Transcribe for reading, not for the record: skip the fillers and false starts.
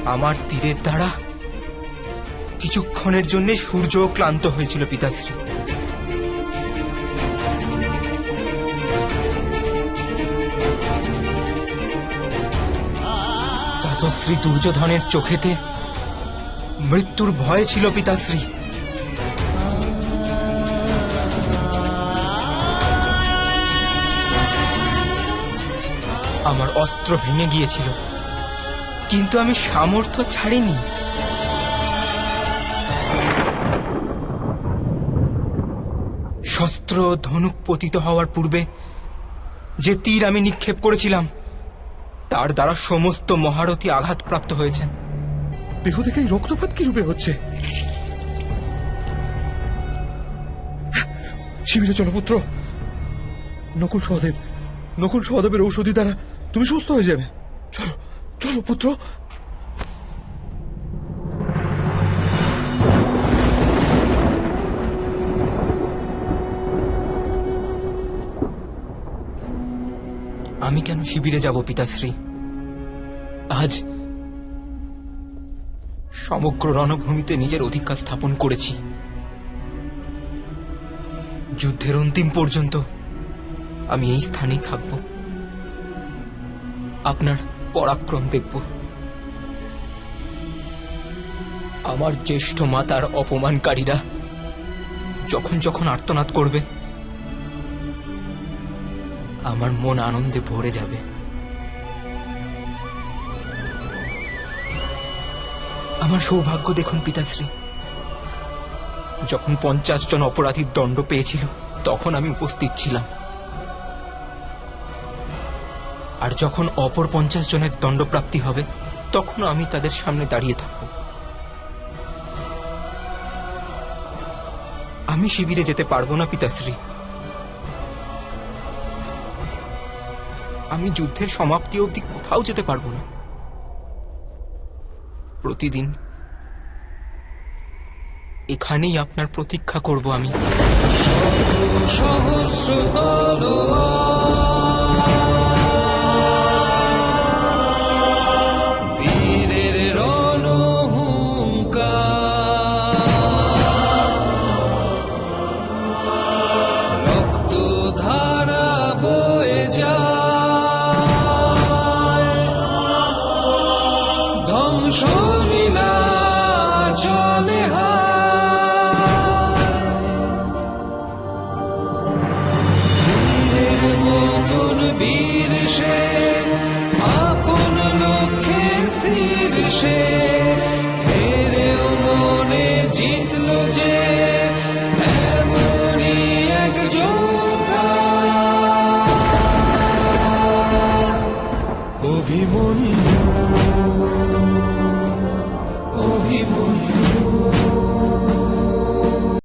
আমার তীরের দ্বারা কিছুক্ষণের জন্য সূর্য ক্লান্ত হয়েছিল পিতাশ্রী। ততশ্রী দুর্যোধনের চোখেতে মৃত্যুর ভয় ছিল পিতাশ্রী। আমার অস্ত্র ভেঙে গিয়েছিল, কিন্তু আমি সামর্থ্য ছাড়িনি। শস্ত্র ধনুক পতিত হওয়ার পূর্বে যে তীর আমি নিক্ষেপ করেছিলাম তার দ্বারা সমস্ত মহারথী আঘাতপ্রাপ্ত হয়েছেন। দেহ থেকে রক্তপাত কি রূপে হচ্ছে? শিবিরে চলো পুত্র। নকুল সহদেবের ঔষধি দ্বারা তুমি সুস্থ হয়ে যাবে। চলো চলো পুত্র। আমি কেন শিবিরে যাব পিতাশ্রী? আজ সমগ্র রণভূমিতে নিজের অধিকার স্থাপন করেছি। যুদ্ধের অন্তিম পর্যন্ত আমি এই স্থানেই থাকব, আপনার পরাক্রম দেখব। আমার জ্যেষ্ঠ মাতার অপমানকারীরা যখন যখন আর্তনাদ করবে আমার মন আনন্দে ভরে যাবে। আমার সৌভাগ্য দেখুন পিতাশ্রী, যখন 50 জন অপরাধীর দণ্ড পেয়েছিল তখন আমি উপস্থিত ছিলাম, আর যখন অপর 50 জনের দণ্ডপ্রাপ্তি হবে তখনও আমি তাদের সামনে দাঁড়িয়ে থাকব। আমি শিবিরে যেতে পারবো না পিতাশ্রী। আমি যুদ্ধের সমাপ্তি অবধি কোথাও যেতে পারবো না। প্রতিদিন এখানেই আপনার প্রতীক্ষা করব আমি। অভিমন্যু